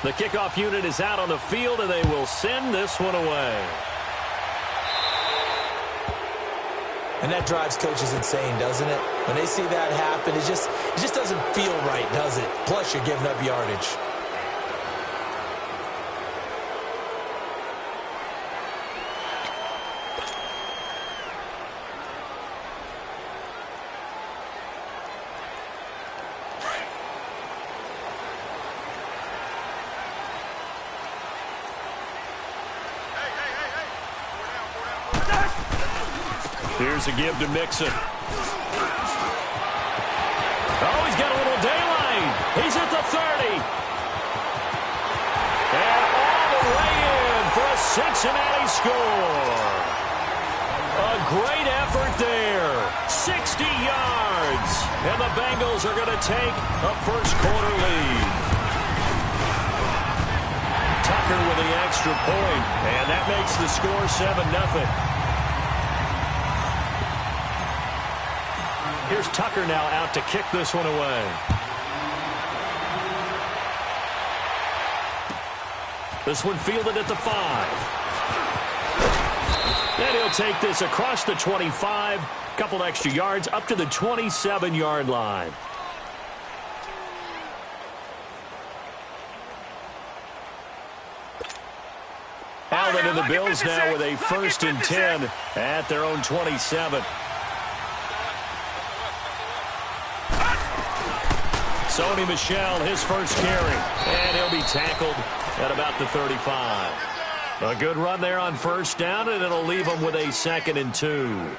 The kickoff unit is out on the field, and they will send this one away. And that drives coaches insane, doesn't it? When they see that happen, it just doesn't feel right, does it? Plus, you're giving up yardage. Here's a give to Mixon. Oh, he's got a little daylight. He's at the 30. And all the way in for a Cincinnati score. A great effort there. 60 yards. And the Bengals are going to take a first-quarter lead. Tucker with the extra point. And that makes the score 7-0. Here's Tucker now out to kick this one away. This one fielded at the 5. And he'll take this across the 25. Couple extra yards up to the 27-yard line. Allen and the Bills now with a 1st and 10 at their own 27. Sony Michel, his first carry, and he'll be tackled at about the 35. A good run there on 1st down, and it'll leave him with a 2nd and 2.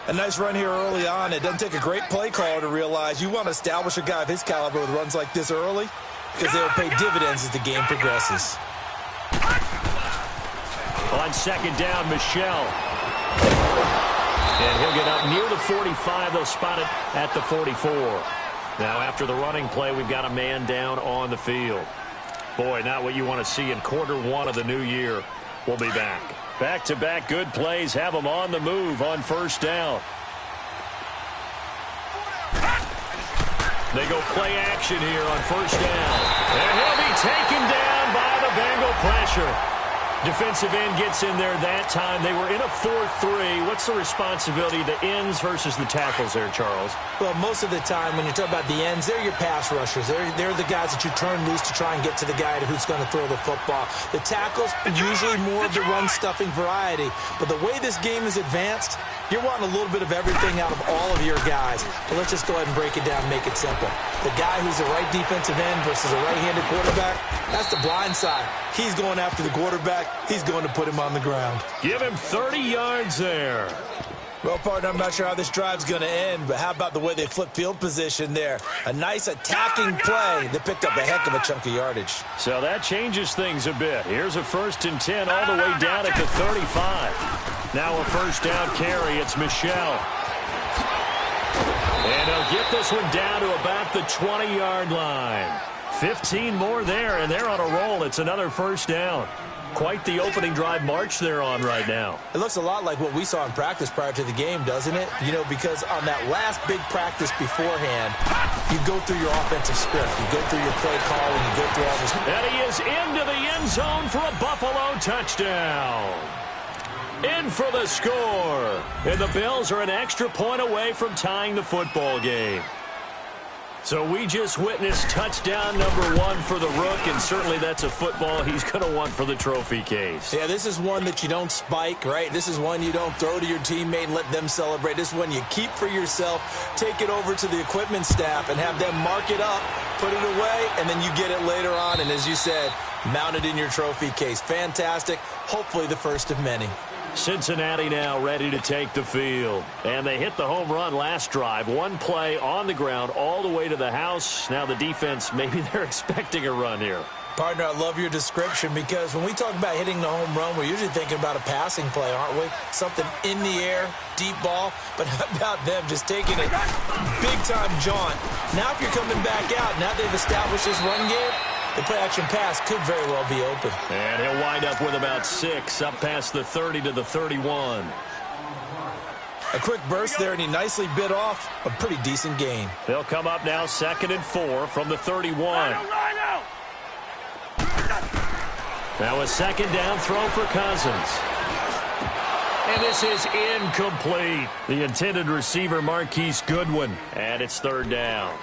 A nice run here early on. It doesn't take a great play caller to realize you want to establish a guy of his caliber with runs like this early because they'll pay dividends as the game progresses. On 2nd down, Michel. And he'll get up near the 45. They'll spot it at the 44. Now, after the running play, we've got a man down on the field. Boy, not what you want to see in Q1 of the new year. We'll be back. Back-to-back good plays have them on the move on 1st down. They go play action here on 1st down. And he'll be taken down by the Bengal pressure. Defensive end gets in there that time. They were in a 4-3. What's the responsibility, the ends versus the tackles there, Charles? Well, most of the time when you talk about the ends, they're your pass rushers. They're the guys that you turn loose to try and get to the guy who's going to throw the football. The tackles are usually more of the run-stuffing variety. But the way this game is advanced, you're wanting a little bit of everything out of all of your guys. But let's just go ahead and break it down and make it simple. The guy who's the right defensive end versus a right-handed quarterback, that's the blind side. He's going after the quarterback. He's going to put him on the ground. Give him 30 yards there. Well, partner, I'm not sure how this drive's going to end, but how about the way they flip field position there? A nice attacking play. They picked up a heck of a chunk of yardage. So that changes things a bit. Here's a 1st and 10 all the way down at the 35. Now a 1st down carry. It's Michel. And he'll get this one down to about the 20-yard line. 15 more there, and they're on a roll. It's another 1st down. Quite the opening drive march they're on right now. It looks a lot like what we saw in practice prior to the game, doesn't it? You know, because on that last big practice beforehand, you go through your offensive script. You go through your play calling. You go through all this. And he is into the end zone for a Buffalo touchdown. In for the score. And the Bills are an extra point away from tying the football game. So we just witnessed touchdown number 1 for the Rook, and certainly that's a football he's going to want for the trophy case. Yeah, this is one that you don't spike, right? This is one you don't throw to your teammate and let them celebrate. This is one you keep for yourself, take it over to the equipment staff, and have them mark it up, put it away, and then you get it later on, and as you said, mount it in your trophy case. Fantastic. Hopefully the first of many. Cincinnati now ready to take the field. And they hit the home run last drive. One play on the ground all the way to the house. Now the defense, maybe they're expecting a run here. Partner, I love your description because when we talk about hitting the home run, we're usually thinking about a passing play, aren't we? Something in the air, deep ball. But how about them just taking it big-time jaunt? Now if you're coming back out, now they've established this run game, the play-action pass could very well be open. And he'll wind up with about 6, up past the 30 to the 31. A quick burst there, and he nicely bit off a pretty decent gain. They'll come up now 2nd and 4 from the 31. Now a second down throw for Cousins. And this is incomplete. The intended receiver, Marquise Goodwin. And it's third down.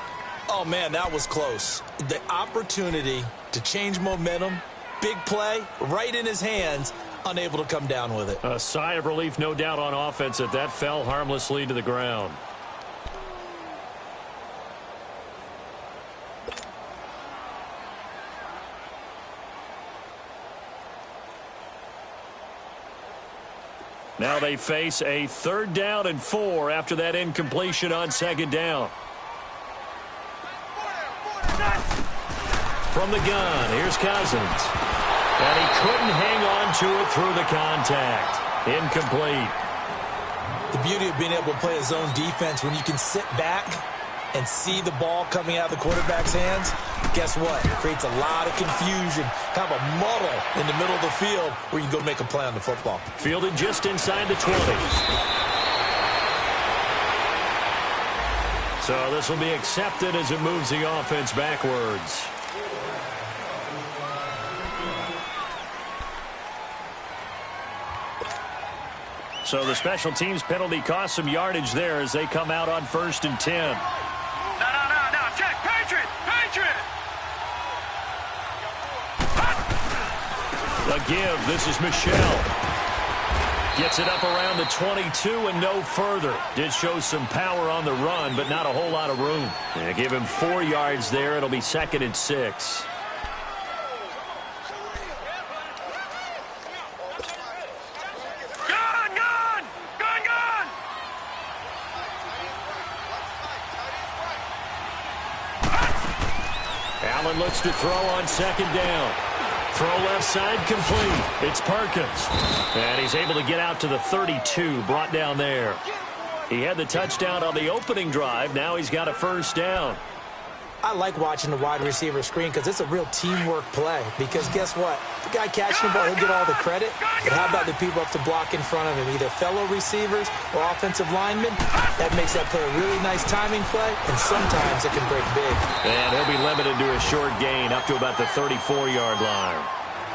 Oh, man, that was close. The opportunity to change momentum, big play, right in his hands, unable to come down with it. A sigh of relief, no doubt, on offense that fell harmlessly to the ground. Now they face a 3rd down and 4 after that incompletion on second down. From the gun, here's Cousins. And he couldn't hang on to it through the contact. Incomplete. The beauty of being able to play a zone defense when you can sit back and see the ball coming out of the quarterback's hands, guess what? It creates a lot of confusion, kind of a muddle in the middle of the field where you can go make a play on the football. Fielded just inside the 20. So this will be accepted as it moves the offense backwards. So the special teams penalty cost some yardage there as they come out on 1st and 10. No, check, Patriot! The give, this is Michelle. Gets it up around the 22 and no further. Did show some power on the run, but not a whole lot of room. And give him 4 yards there. It'll be 2nd and 6. Allen looks to throw on 2nd down. Throw left side complete. It's Perkins. And he's able to get out to the 32, brought down there. He had the touchdown on the opening drive. Now he's got a 1st down. I like watching the wide receiver screen because it's a real teamwork play. Because guess what? The guy catching the ball, he'll get all the credit. But how about the people up to block in front of him, either fellow receivers or offensive linemen? That makes that play a really nice timing play, and sometimes it can break big. And he'll be limited to a short gain up to about the 34-yard line.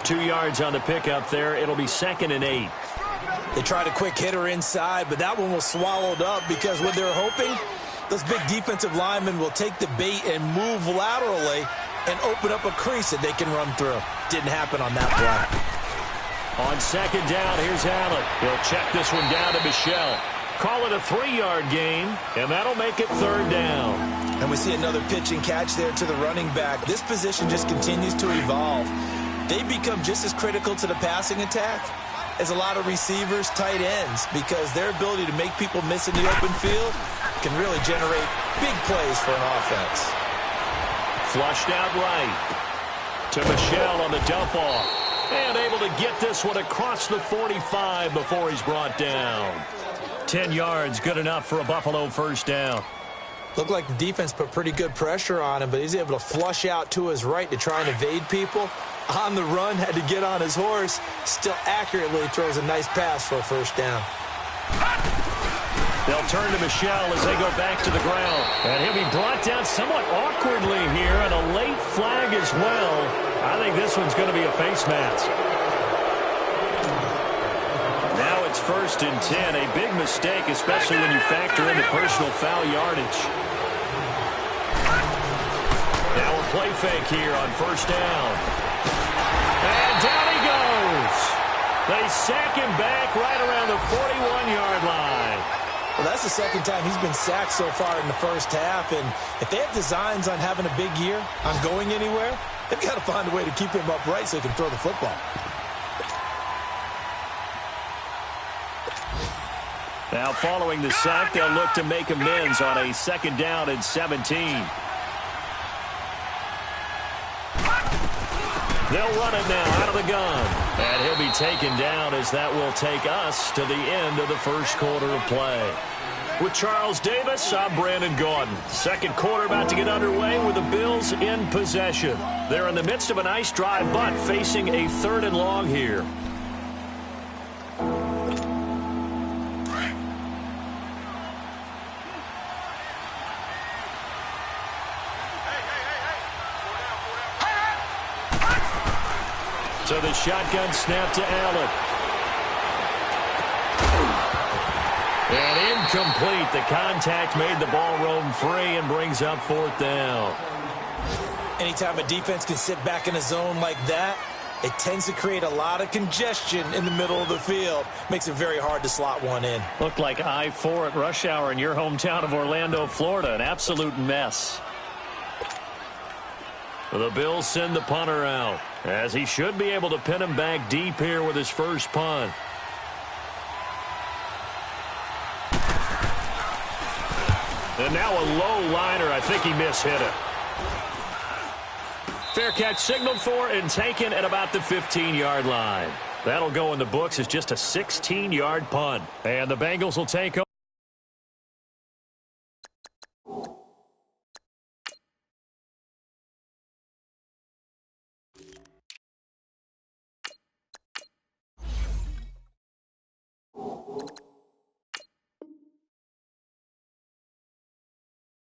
2 yards on the pickup there. It'll be 2nd and 8. They tried a quick hitter inside, but that one was swallowed up because what they're hoping, those big defensive linemen will take the bait and move laterally and open up a crease that they can run through. Didn't happen on that play. On 2nd down, here's Allen. He'll check this one down to Michelle. Call it a 3-yard gain, and that'll make it 3rd down. And we see another pitch and catch there to the running back. This position just continues to evolve. They become just as critical to the passing attack as a lot of receivers, tight ends, because their ability to make people miss in the open field can really generate big plays for an offense. Flushed out right to Michelle on the dump off. And able to get this one across the 45 before he's brought down. 10 yards, good enough for a Buffalo 1st down. Looked like the defense put pretty good pressure on him, but he's able to flush out to his right to try and evade people. On the run, had to get on his horse. Still accurately throws a nice pass for a 1st down. They'll turn to Michelle as they go back to the ground. And he'll be brought down somewhat awkwardly here, and a late flag as well. I think this one's going to be a face mask. Now it's 1st and 10. A big mistake, especially when you factor in the personal foul yardage. Now a play fake here on 1st down. And down he goes. They sack him back right around the 41-yard line. Well, that's the 2nd time he's been sacked so far in the 1st half. And if they have designs on having a big year, on going anywhere, they've got to find a way to keep him upright so he can throw the football. Now following the sack, they'll look to make amends on a 2nd down and 17. They'll run it now out of the gun. And he'll be taken down as that will take us to the end of the 1st quarter of play. With Charles Davis, I'm Brandon Gordon. 2nd quarter about to get underway with the Bills in possession. They're in the midst of a nice drive, but facing a 3rd and long here. So the shotgun snap to Allen. And incomplete. The contact made the ball roam free and brings up 4th down. Anytime a defense can sit back in a zone like that, it tends to create a lot of congestion in the middle of the field. Makes it very hard to slot one in. Looked like I-4 at rush hour in your hometown of Orlando, Florida. An absolute mess. The Bills send the punter out, as he should be able to pin him back deep here with his first punt. And now a low liner. I think he mishit it. Fair catch signaled for and taken at about the 15-yard line. That'll go in the books as just a 16-yard punt. And the Bengals will take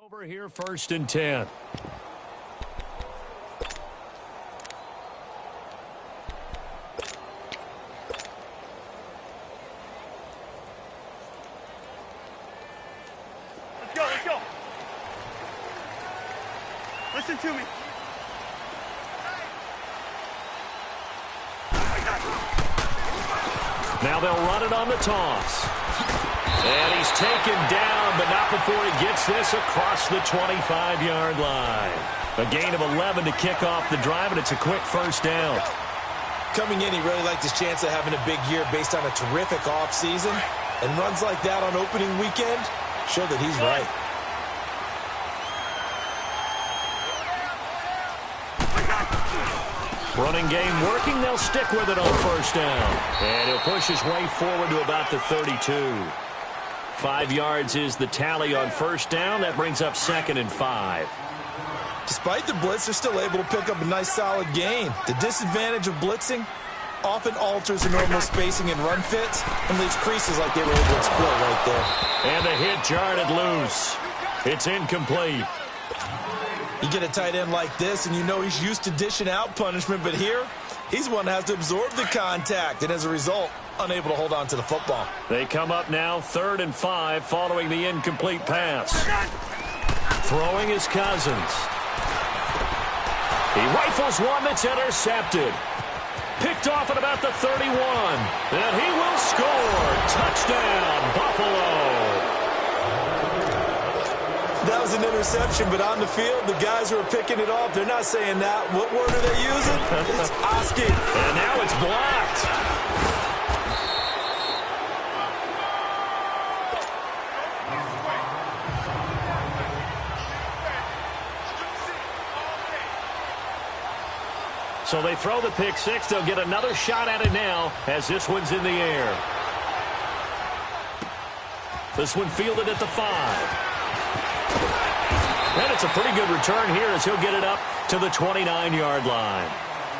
over here, 1st and 10. Let's go. Listen to me. Now they'll run it on the toss. And he's taken down, but not before he gets this across the 25-yard line. A gain of 11 to kick off the drive, and it's a quick 1st down. Coming in, he really liked his chance of having a big year based on a terrific offseason. And runs like that on opening weekend show that he's right. Running game working. They'll stick with it on 1st down. And he'll push his way forward to about the 32. 5 yards is the tally on 1st down. That brings up 2nd and 5. Despite the blitz, they're still able to pick up a nice solid gain. The disadvantage of blitzing often alters the normal spacing and run fits and leaves creases like they were able to exploit right there. And the hit jarred it loose. It's incomplete. You get a tight end like this, and you know he's used to dishing out punishment, but here, he's one that has to absorb the contact, and as a result, unable to hold on to the football. They come up now 3rd and 5 following the incomplete pass. Throwing is Cousins. He rifles one that's intercepted. Picked off at about the 31. And he will score. Touchdown, Buffalo. That was an interception, but on the field, the guys who are picking it off, they're not saying that. What word are they using? It's Oski. And now it's blocked. So they throw the pick six. They'll get another shot at it now as this one's in the air. This one fielded at the 5. And it's a pretty good return here as he'll get it up to the 29-yard line.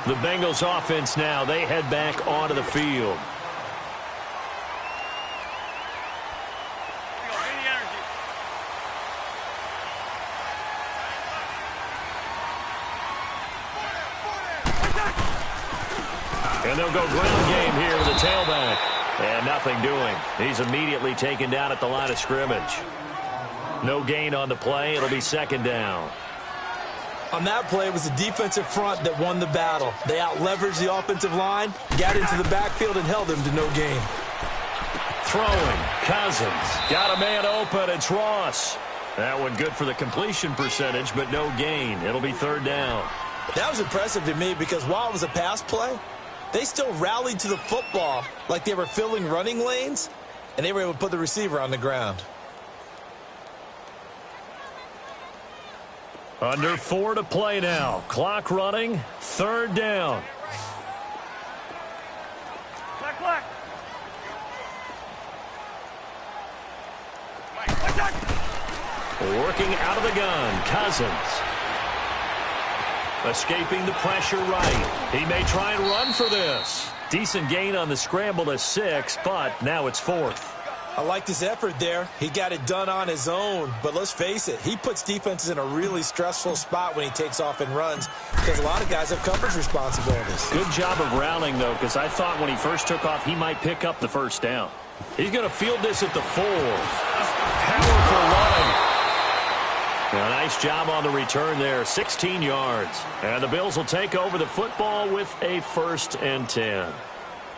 The Bengals offense now, they head back onto the field. And they'll go ground game here with the tailback. And nothing doing. He's immediately taken down at the line of scrimmage. No gain on the play. It'll be 2nd down. On that play, it was the defensive front that won the battle. They out-leveraged the offensive line, got into the backfield, and held him to no gain. Throwing. Cousins. Got a man open. It's Ross. That one good for the completion percentage, but no gain. It'll be 3rd down. That was impressive to me because while it was a pass play, they still rallied to the football like they were filling running lanes, and they were able to put the receiver on the ground. Under 4 to play now. Clock running. 3rd down. Black. Working out of the gun. Cousins. Escaping the pressure right. He may try and run for this. Decent gain on the scramble to 6, but now it's 4th. I liked his effort there. He got it done on his own. But let's face it, he puts defenses in a really stressful spot when he takes off and runs because a lot of guys have coverage responsibilities. Good job of rounding, though, because I thought when he first took off, he might pick up the first down. He's going to field this at the 4. Powerful line. A nice job on the return there, 16 yards. And the Bills will take over the football with a 1st and 10.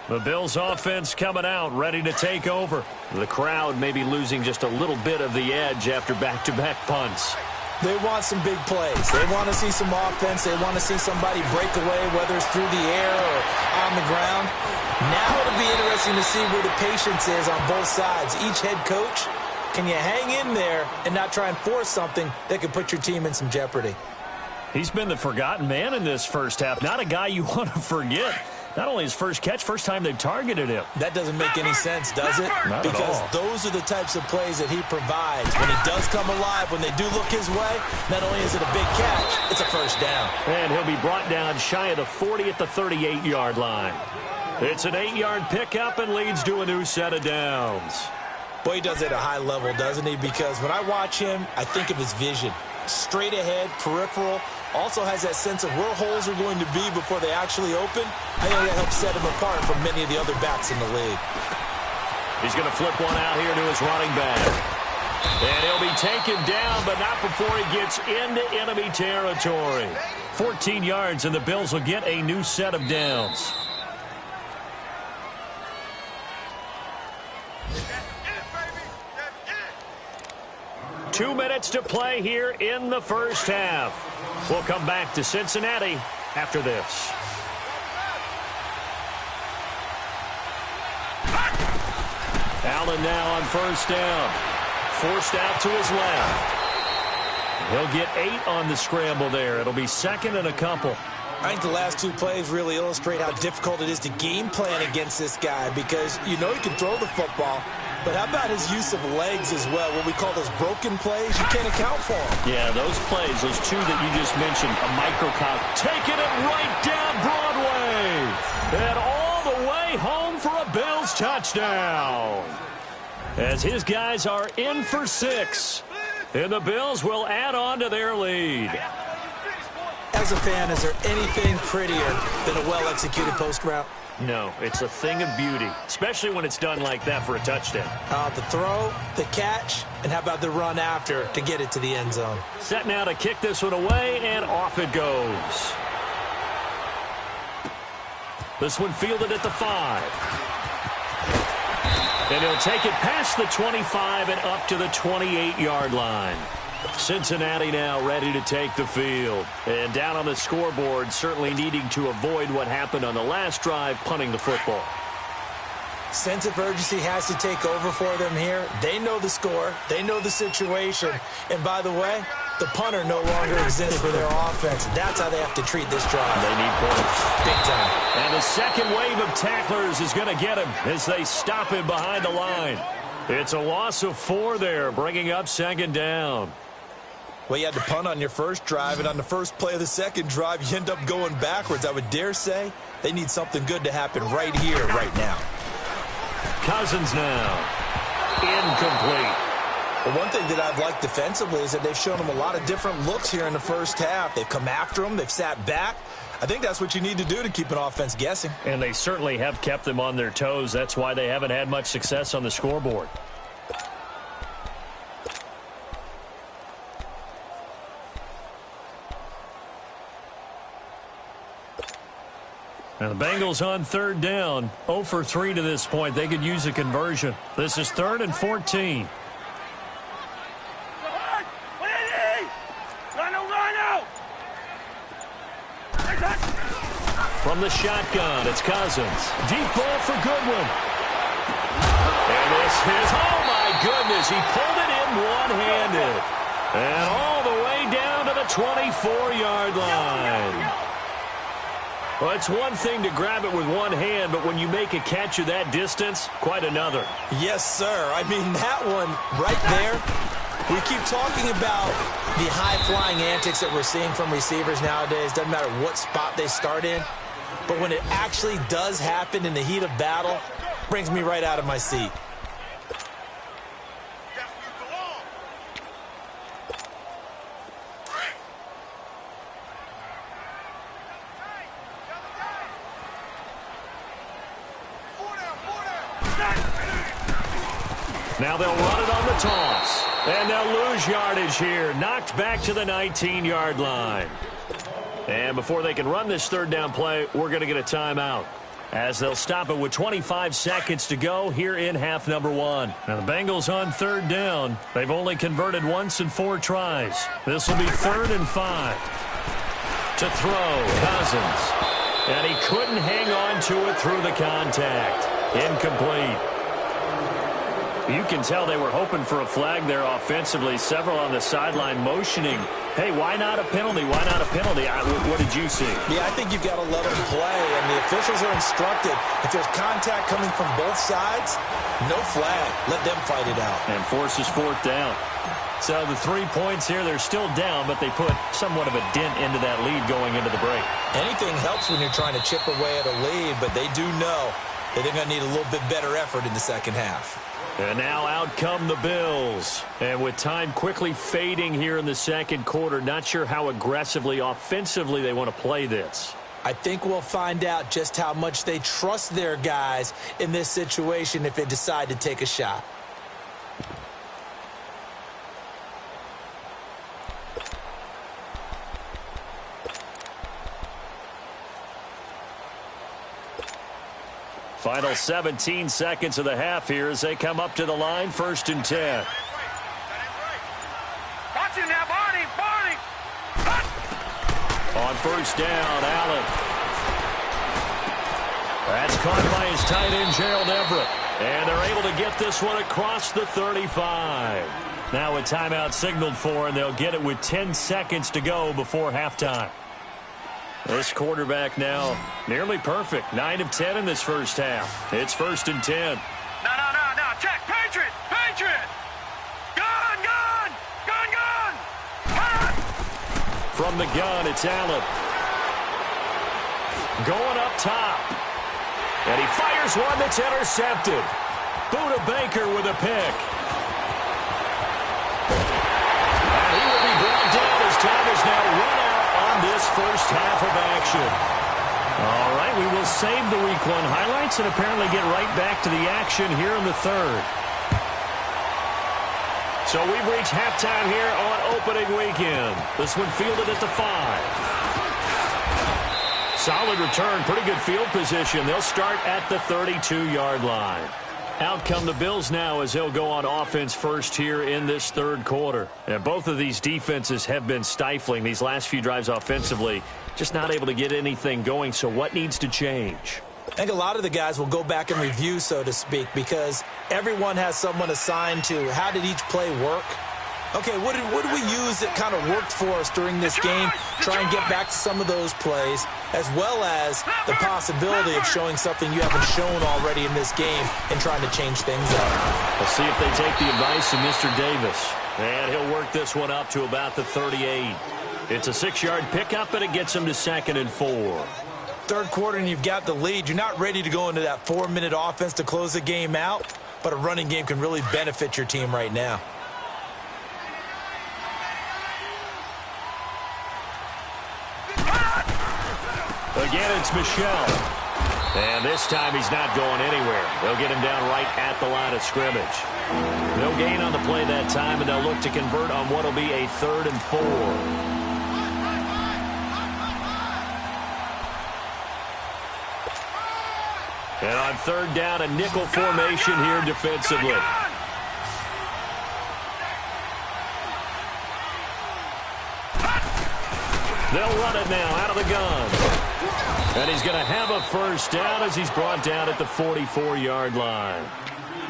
The Bills offense coming out, ready to take over. The crowd may be losing just a little bit of the edge after back-to-back punts. They want some big plays. They want to see some offense. They want to see somebody break away, whether it's through the air or on the ground. Now it'll be interesting to see where the patience is on both sides. Each head coach, can you hang in there and not try and force something that could put your team in some jeopardy? He's been the forgotten man in this first half. Not a guy you want to forget. Not only his first catch, first time they've targeted him. That doesn't make any sense, does it? Not because at all. Those are the types of plays that he provides. When he does come alive, when they do look his way, not only is it a big catch, it's a first down. And he'll be brought down shy of the 40 at the 38-yard line. It's an 8-yard pickup and leads to a new set of downs. Boy, he does it at a high level, doesn't he? Because when I watch him, I think of his vision. Straight ahead, peripheral. Also has that sense of where holes are going to be before they actually open. I think that helps set him apart from many of the other backs in the league. He's going to flip one out here to his running back. And he'll be taken down, but not before he gets into enemy territory. 14 yards, and the Bills will get a new set of downs. It, 2 minutes to play here in the first half. We'll come back to Cincinnati after this. Allen now on first down. Forced out to his left. He'll get 8 on the scramble there. It'll be 2nd and a couple. I think the last 2 plays really illustrate how difficult it is to game plan against this guy because you know he can throw the football, but how about his use of legs as well? What we call those broken plays, you can't account for them. Yeah, those plays, those 2 that you just mentioned, a microcosm, taking it right down Broadway. And all the way home for a Bills touchdown. As his guys are in for 6. And the Bills will add on to their lead. As a fan, is there anything prettier than a well-executed post route? No, it's a thing of beauty, especially when it's done like that for a touchdown. The throw, the catch, and how about the run after to get it to the end zone? Set now to kick this one away, and off it goes. This one fielded at the 5. And he'll take it past the 25 and up to the 28-yard line. Cincinnati now ready to take the field. And down on the scoreboard, certainly needing to avoid what happened on the last drive, punting the football. Sense of urgency has to take over for them here. They know the score. They know the situation. And by the way, the punter no longer exists for their offense. That's how they have to treat this drive. They need points. Big time. And the second wave of tacklers is going to get him as they stop him behind the line. It's a loss of 4 there, bringing up 2nd down. Well, you had to punt on your first drive, and on the first play of the second drive, you end up going backwards. I would dare say they need something good to happen right here, right now. Cousins now. Incomplete. Well, one thing that I've liked defensively is that they've shown them a lot of different looks here in the first half. They've come after them. They've sat back. I think that's what you need to do to keep an offense guessing. And they certainly have kept them on their toes. That's why they haven't had much success on the scoreboard. And the Bengals on 3rd down. 0 for 3 to this point. They could use a conversion. This is 3rd and 14. From the shotgun, it's Cousins. Deep ball for Goodwin. And this is, oh my goodness, he pulled it in one-handed. And all the way down to the 24-yard line. Well, it's one thing to grab it with one hand, but when you make a catch of that distance, quite another. Yes, sir. I mean, that one right there, we keep talking about the high-flying antics that we're seeing from receivers nowadays. Doesn't matter what spot they start in. But when it actually does happen in the heat of battle, brings me right out of my seat. Now they'll run it on the toss. And they'll lose yardage here. Knocked back to the 19-yard line. And before they can run this third down play, we're going to get a timeout, as they'll stop it with 25 seconds to go here in half number 1. Now the Bengals on third down. They've only converted once in 4 tries. This will be 3rd and 5. To throw, Cousins. And he couldn't hang on to it through the contact. Incomplete. You can tell they were hoping for a flag there offensively. Several on the sideline motioning, hey, why not a penalty? Why not a penalty? What did you see? Yeah, I think you've got to let them play, and the officials are instructed. If there's contact coming from both sides, no flag. Let them fight it out. And forces 4th down. So the 3 points here, they're still down, but they put somewhat of a dent into that lead going into the break. Anything helps when you're trying to chip away at a lead, but they do know that they're going to need a little bit better effort in the second half. And now out come the Bills. And with time quickly fading here in the second quarter, not sure how aggressively, offensively they want to play this. I think we'll find out just how much they trust their guys in this situation if they decide to take a shot. Final 17 seconds of the half here as they come up to the line, 1st and 10. Watch him now, Barney! On 1st down, Allen. That's caught by his tight end, Gerald Everett. And they're able to get this one across the 35. Now a timeout signaled for, and they'll get it with 10 seconds to go before halftime. This quarterback now nearly perfect. 9 of 10 in this first half. It's 1st and 10. No. Check. Patriot! Gun! From the gun, it's Allen. Going up top. And he fires one that's intercepted. Buda Baker with a pick. And he will be brought down as time is now run out on this first half of action. All right, we will save the Week 1 highlights and apparently get right back to the action here in the third. So we've reached halftime here on opening weekend. This one fielded at the 5. Solid return, pretty good field position. They'll start at the 32-yard line. Out come the Bills now as they'll go on offense first here in this third quarter. And both of these defenses have been stifling these last few drives offensively, just not able to get anything going. So what needs to change? I think a lot of the guys will go back and review, so to speak, because everyone has someone assigned to how did each play work. Okay, what did we use that kind of worked for us during this game? Try and get back to some of those plays, as well as the possibility of showing something you haven't shown already in this game and trying to change things up. We'll see if they take the advice of Mr. Davis. And he'll work this one up to about the 38. It's a 6-yard pickup, and it gets him to 2nd and 4. Third quarter, and you've got the lead. You're not ready to go into that 4-minute offense to close the game out, but a running game can really benefit your team right now. Again, it's Michel. And this time he's not going anywhere. They'll get him down right at the line of scrimmage. No gain on the play that time, and they'll look to convert on what will be a 3rd and 4. And on 3rd down, a nickel formation here defensively. They'll run it now out of the gun. And he's going to have a first down as he's brought down at the 44-yard line.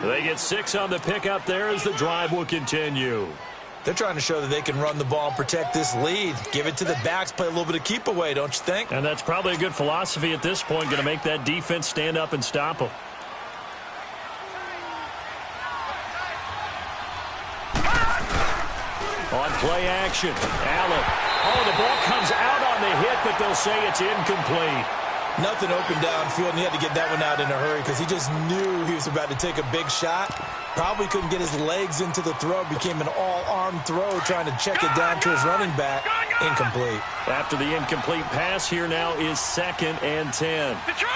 They get 6 on the pickup there as the drive will continue. They're trying to show that they can run the ball and protect this lead. Give it to the backs, play a little bit of keep away, don't you think? And that's probably a good philosophy at this point, going to make that defense stand up and stop them. On play action, Allen. Oh, the ball comes out on the hit, but they'll say it's incomplete. Nothing open downfield, and he had to get that one out in a hurry because he just knew he was about to take a big shot. Probably couldn't get his legs into the throw. Became an all-arm throw trying to check it down to his running back. Incomplete. After the incomplete pass, here now is 2nd and 10. Detroit!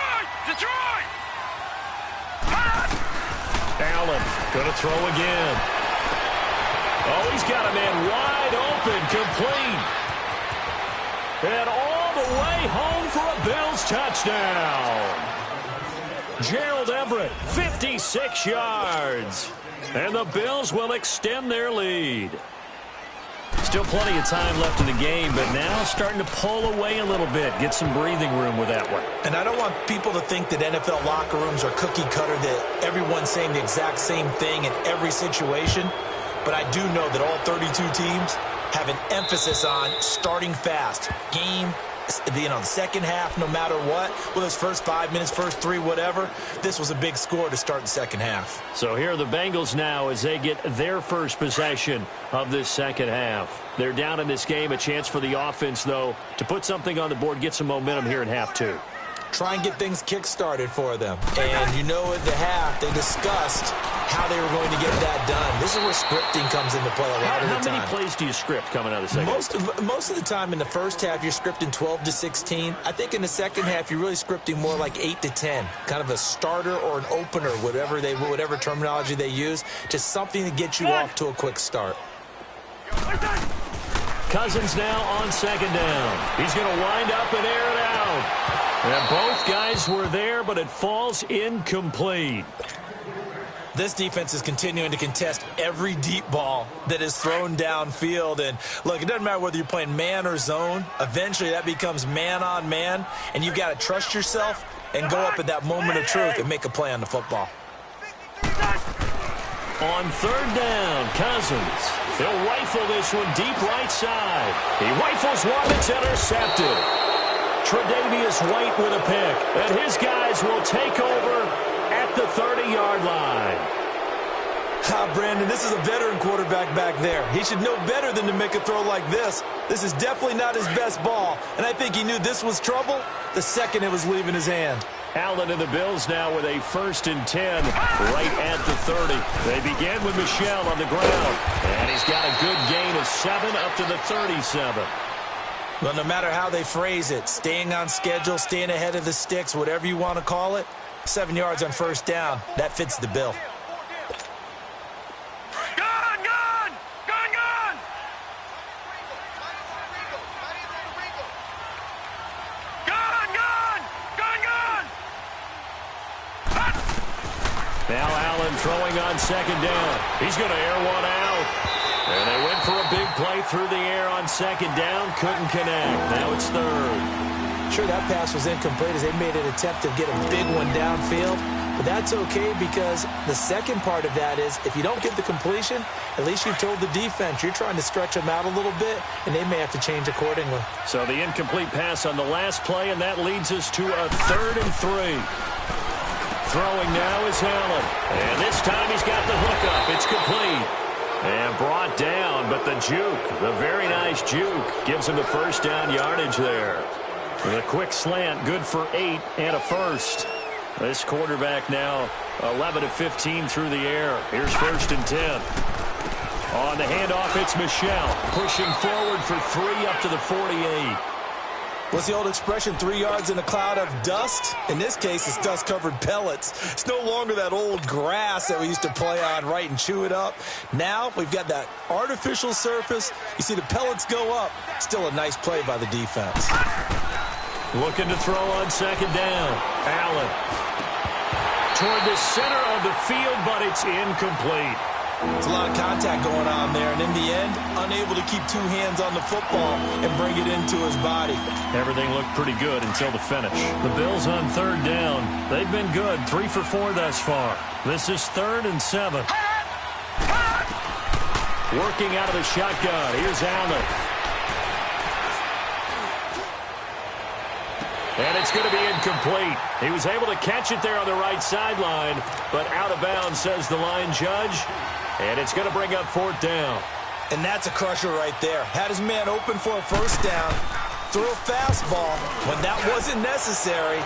Allen. Going to throw again. Oh, he's got a man wide open, complete. And all the way home for a Bills touchdown. Gerald Everett, 56 yards. And the Bills will extend their lead. Still plenty of time left in the game, but now starting to pull away a little bit. Get some breathing room with that one. And I don't want people to think that NFL locker rooms are cookie cutter, that everyone's saying the exact same thing in every situation. But I do know that all 32 teams have an emphasis on starting fast. Game, the second half, no matter what. Well, those first 5 minutes, first 3, whatever. This was a big score to start the second half. So here are the Bengals now as they get their first possession of this second half. They're down in this game. A chance for the offense, though, to put something on the board, get some momentum here in half 2. Try and get things kick-started for them. And you know at the half, they discussed how they were going to get that done. This is where scripting comes into play a lot of the time. How many plays do you script coming out of the second half? Most of the time in the first half, you're scripting 12 to 16. I think in the second half, you're really scripting more like 8 to 10. Kind of a starter or an opener, whatever terminology they use. Just something to get you off to a quick start. Cousins now on second down. He's going to wind up and air it out. And both guys were there, but it falls incomplete. This defense is continuing to contest every deep ball that is thrown downfield. And, look, it doesn't matter whether you're playing man or zone. Eventually, that becomes man on man, and you've got to trust yourself and go up at that moment of truth and make a play on the football. On third down, Cousins. He'll rifle this one deep right side. He rifles one that's intercepted. Tre'Davious White with a pick. And his guys will take over at the 30-yard line. Brandon, this is a veteran quarterback back there. He should know better than to make a throw like this. This is definitely not his best ball. And I think he knew this was trouble the second it was leaving his hand. Allen and the Bills now with a 1st and 10 right at the 30. They begin with Michel on the ground. And he's got a good gain of 7 up to the 37. Well, no matter how they phrase it, staying on schedule, staying ahead of the sticks, whatever you want to call it, 7 yards on first down, that fits the bill. Now Allen throwing on second down. He's going to air one out. And they went for a big play through the air on second down. Couldn't connect. Now it's third. Sure, that pass was incomplete as they made an attempt to get a big one downfield. But that's okay because the second part of that is if you don't get the completion, at least you've told the defense you're trying to stretch them out a little bit, and they may have to change accordingly. So the incomplete pass on the last play, and that leads us to a 3rd and 3. Throwing now is Allen. And this time he's got the hookup. It's complete. And brought down, but the juke, the very nice juke, gives him the first down yardage there. With a quick slant, good for 8 and a first. This quarterback now 11 of 15 through the air. Here's 1st and 10. On the handoff, it's Michel pushing forward for 3 up to the 48. What's the old expression, 3 yards in a cloud of dust? In this case, it's dust-covered pellets. It's no longer that old grass that we used to play on, right, and chew it up. Now we've got that artificial surface. You see the pellets go up. Still a nice play by the defense. Looking to throw on second down. Allen toward the center of the field, but it's incomplete. It's a lot of contact going on there, and in the end, unable to keep 2 hands on the football and bring it into his body. Everything looked pretty good until the finish. The Bills on third down. They've been good, 3 for 4 thus far. This is 3rd and 7. Working out of the shotgun. Here's Allen. And it's going to be incomplete. He was able to catch it there on the right sideline, but out of bounds, says the line judge. And it's going to bring up 4th down. And that's a crusher right there. Had his man open for a first down. Threw a fastball when that wasn't necessary.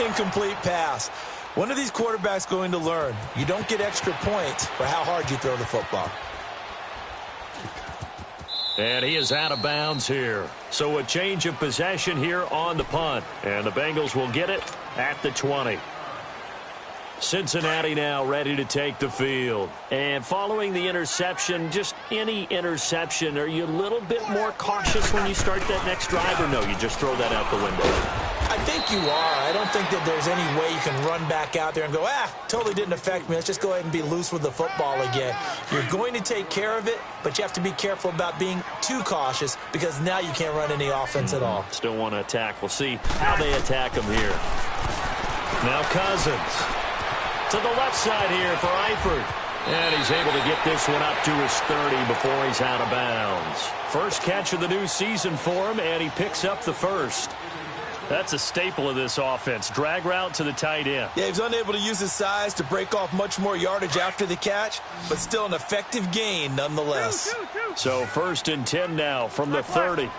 Incomplete pass. When are these quarterbacks going to learn? You don't get extra points for how hard you throw the football. And he is out of bounds here. So a change of possession here on the punt. And the Bengals will get it at the 20. Cincinnati now ready to take the field. And following the interception, just any interception, are you a little bit more cautious when you start that next drive, or no, you just throw that out the window? I think you are. I don't think that there's any way you can run back out there and go, totally didn't affect me. Let's just go ahead and be loose with the football again. You're going to take care of it, but you have to be careful about being too cautious because now you can't run any offense at all. Still want to attack. We'll see how they attack him here. Now Cousins. To the left side here for Eifert. And he's able to get this one up to his 30 before he's out of bounds. First catch of the new season for him, and he picks up the first. That's a staple of this offense. Drag route to the tight end. Yeah, he's unable to use his size to break off much more yardage after the catch, but still an effective gain nonetheless. So 1st and 10 now from the 30.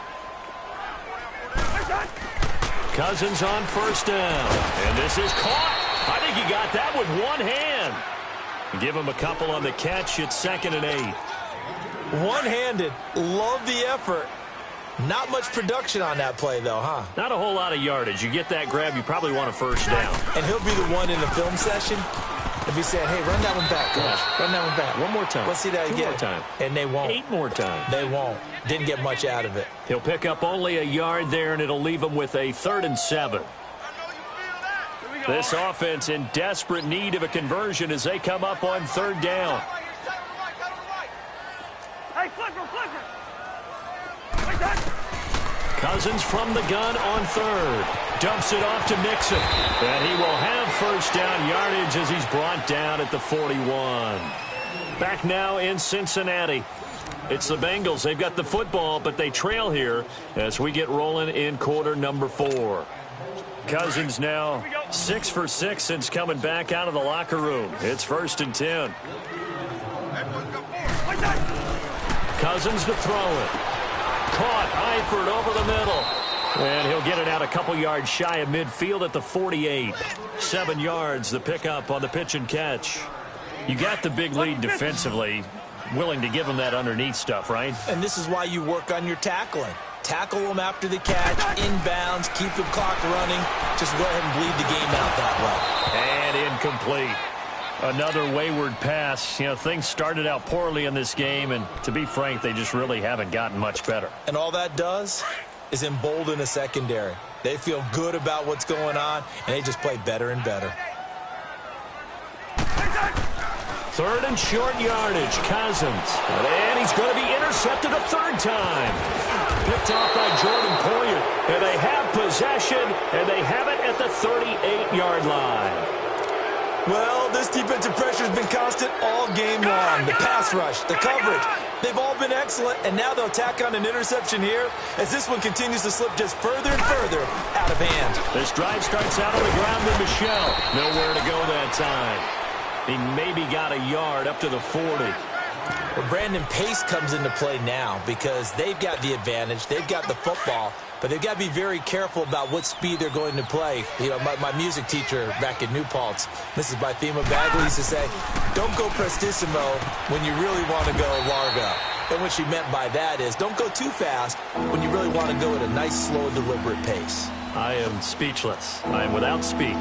Cousins on 1st down. And this is caught. I think he got that with one hand. Give him a couple on the catch. It's 2nd and 8. One-handed. Love the effort. Not much production on that play, though, huh? Not a whole lot of yardage. You get that grab, you probably want a 1st down. And he'll be the one in the film session if he said, hey, run that one back, coach. Run that one back. One more time. Let's see that again. 2 more time. And they won't. 8 more times. They won't. Didn't get much out of it. He'll pick up only a yard there, and it'll leave him with a 3rd and 7. This offense in desperate need of a conversion as they come up on 3rd down. Hey, flipper. Cousins from the gun on 3rd. Dumps it off to Mixon. And he will have 1st down yardage as he's brought down at the 41. Back now in Cincinnati. It's the Bengals. They've got the football, but they trail here as we get rolling in quarter number 4. Cousins now 6 for 6 since coming back out of the locker room. It's 1st and 10. Cousins to throw it. Caught. Eifert over the middle. And he'll get it out a couple yards shy of midfield at the 48. 7 yards, the pickup on the pitch and catch. You got the big lead defensively. Willing to give him that underneath stuff, right? And this is why you work on your tackling. Tackle them after the catch, inbounds, keep the clock running. Just go ahead and bleed the game out that way. And incomplete. Another wayward pass. You know, things started out poorly in this game, and to be frank, they just really haven't gotten much better. And all that does is embolden a secondary. They feel good about what's going on, and they just play better and better. 3rd and short yardage, Cousins. And he's going to be intercepted a 3rd time. Picked off by Jordan Poyer. And they have possession, and they have it at the 38-yard line. Well, this defensive pressure has been constant all game long. The pass rush, the coverage, they've all been excellent, and now they'll tack on an interception here as this one continues to slip just further and further out of hand. This drive starts out on the ground with Michel. Nowhere to go that time. He maybe got a yard up to the 40. Well, Brandon Pace comes into play now because they've got the advantage. They've got the football, but they've got to be very careful about what speed they're going to play. You know, my music teacher back in New Paltz, Mrs. Bythema Bagley, used to say, don't go prestissimo when you really want to go largo. And what she meant by that is don't go too fast when you really want to go at a nice, slow, deliberate pace. I am speechless. I am without speech.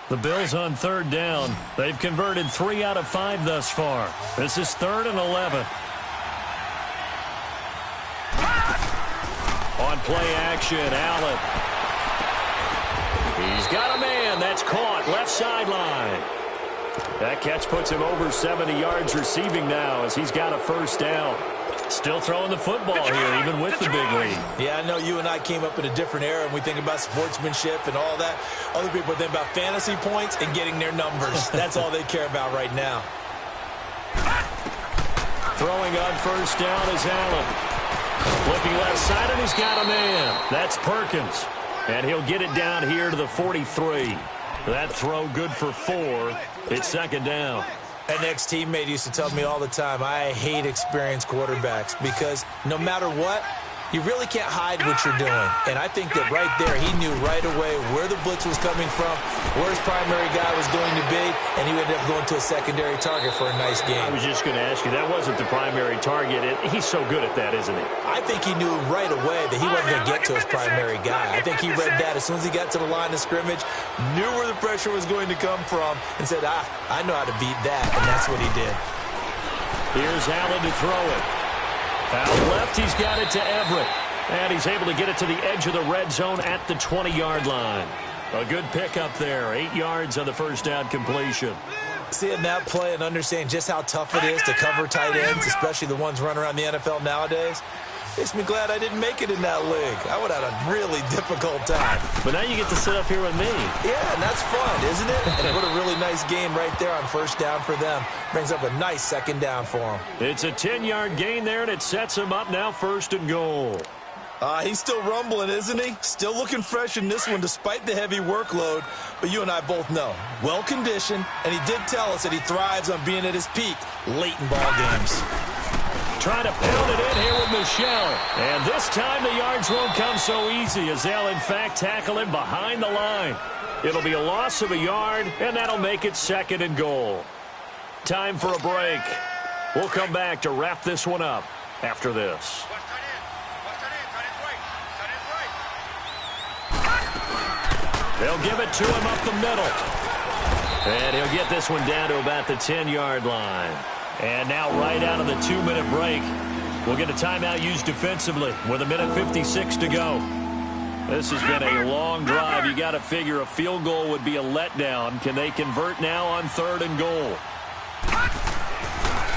The Bills on 3rd down. They've converted 3 out of 5 thus far. This is 3rd and 11. On play action, Allen. He's got a man. That's caught. Left sideline. That catch puts him over 70 yards receiving now as he's got a 1st down. Still throwing the football here, even with the big lead. Yeah, I know you and I came up in a different era, and we think about sportsmanship and all that. Other people think about fantasy points and getting their numbers. That's all they care about right now. Throwing on 1st down is Allen. Flipping left side, and he's got a man. That's Perkins. And he'll get it down here to the 43. That throw good for 4. It's 2nd down. An ex-teammate used to tell me all the time, I hate experienced quarterbacks because no matter what, You really can't hide what you're doing. And I think that right there, he knew right away where the blitz was coming from, where his primary guy was going to be, and he ended up going to a secondary target for a nice game. I was just going to ask you, that wasn't the primary target. He's so good at that, isn't he? I think he knew right away that he wasn't going to get to his primary guy. I think he read that as soon as he got to the line of scrimmage, knew where the pressure was going to come from, and said, I know how to beat that, and that's what he did. Here's Allen to throw it. Out left, he's got it to Everett. And he's able to get it to the edge of the red zone at the 20-yard line. A good pickup there. 8 yards on the first down completion. Seeing that play and understanding just how tough it is to cover tight ends, especially the ones running around the NFL nowadays, makes me glad I didn't make it in that league. I would have had a really difficult time. But now you get to sit up here with me. Yeah, and that's fun, isn't it? And what a really nice game right there on first down for them. Brings up a nice second down for them. It's a 10-yard gain there, and it sets him up now 1st and goal. He's still rumbling, isn't he? Still looking fresh in this one despite the heavy workload. But you and I both know, well-conditioned, and he did tell us that he thrives on being at his peak late in ball games. Trying to pound it in here with Michelle. And this time the yards won't come so easy as they'll, in fact, tackle him behind the line. It'll be a loss of a yard, and that'll make it 2nd and goal. Time for a break. We'll come back to wrap this one up after this. They'll give it to him up the middle. And he'll get this one down to about the 10-yard line. And now right out of the 2-minute break, we'll get a timeout used defensively with 1:56 to go. This has been a long drive. You got to figure a field goal would be a letdown. Can they convert now on 3rd and goal?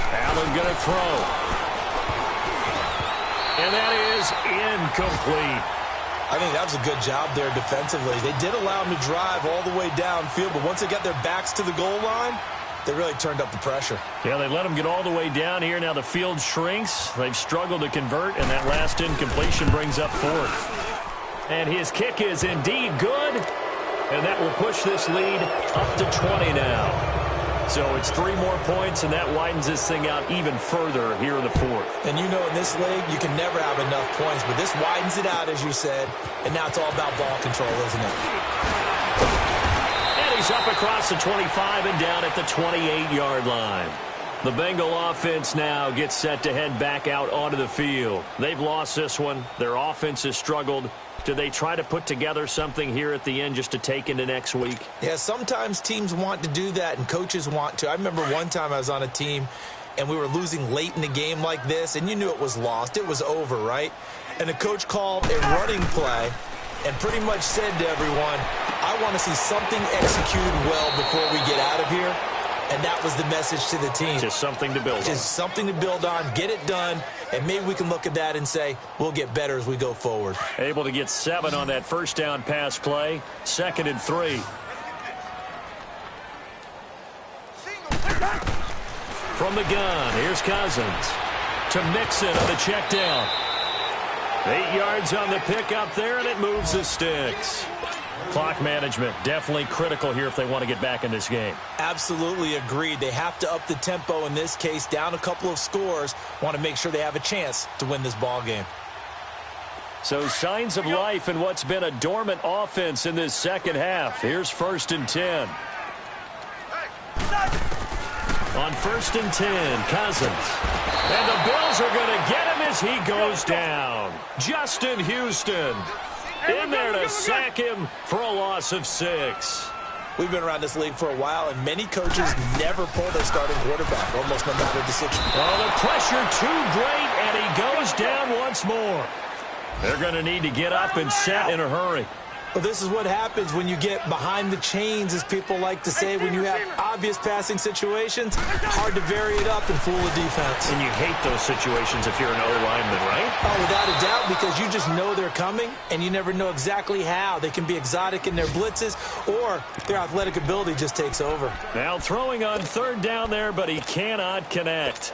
Allen going to throw. And that is incomplete. I think that was a good job there defensively. They did allow him to drive all the way downfield, but once they got their backs to the goal line, they really turned up the pressure. Yeah, they let him get all the way down here. Now the field shrinks. They've struggled to convert, and that last incompletion brings up 4th. And his kick is indeed good, and that will push this lead up to 20 now. So it's 3 more points, and that widens this thing out even further here in the 4th. And you know in this league, you can never have enough points, but this widens it out, as you said, and now it's all about ball control, isn't it? And he's up across the 25 and down at the 28-yard line. The Bengal offense now gets set to head back out onto the field. They've lost this one. Their offense has struggled. Do they try to put together something here at the end just to take into next week? Yeah, sometimes teams want to do that and coaches want to. I remember one time I was on a team and we were losing late in the game like this, and you knew it was lost. It was over, right? And the coach called a running play and pretty much said to everyone, I want to see something executed well before we get out of here. And that was the message to the team. Just something to build on. Just something to build on, get it done, and maybe we can look at that and say, we'll get better as we go forward. Able to get 7 on that first down pass play. 2nd and 3. From the gun, here's Cousins. To Mixon on the check down. 8 yards on the pickup there, and it moves the sticks. Clock management definitely critical here if they want to get back in this game. Absolutely agreed. They have to up the tempo in this case, down a couple of scores. Want to make sure they have a chance to win this ball game. So signs of life in what's been a dormant offense in this second half. Here's 1st and 10. On 1st and 10, Cousins. And the Bills are going to get him as he goes down. Justin Houston in there to sack him for a loss of 6. We've been around this league for a while, and many coaches never pull their starting quarterback, almost no matter the situation. Oh, the pressure too great, and he goes down once more. They're going to need to get up and set in a hurry. Well, this is what happens when you get behind the chains, as people like to say, when you have obvious passing situations. Hard to vary it up and fool the defense. And you hate those situations if you're an O-lineman, right? Oh, without a doubt, because you just know they're coming, and you never know exactly how. They can be exotic in their blitzes, or their athletic ability just takes over. Now throwing on 3rd down there, but he cannot connect.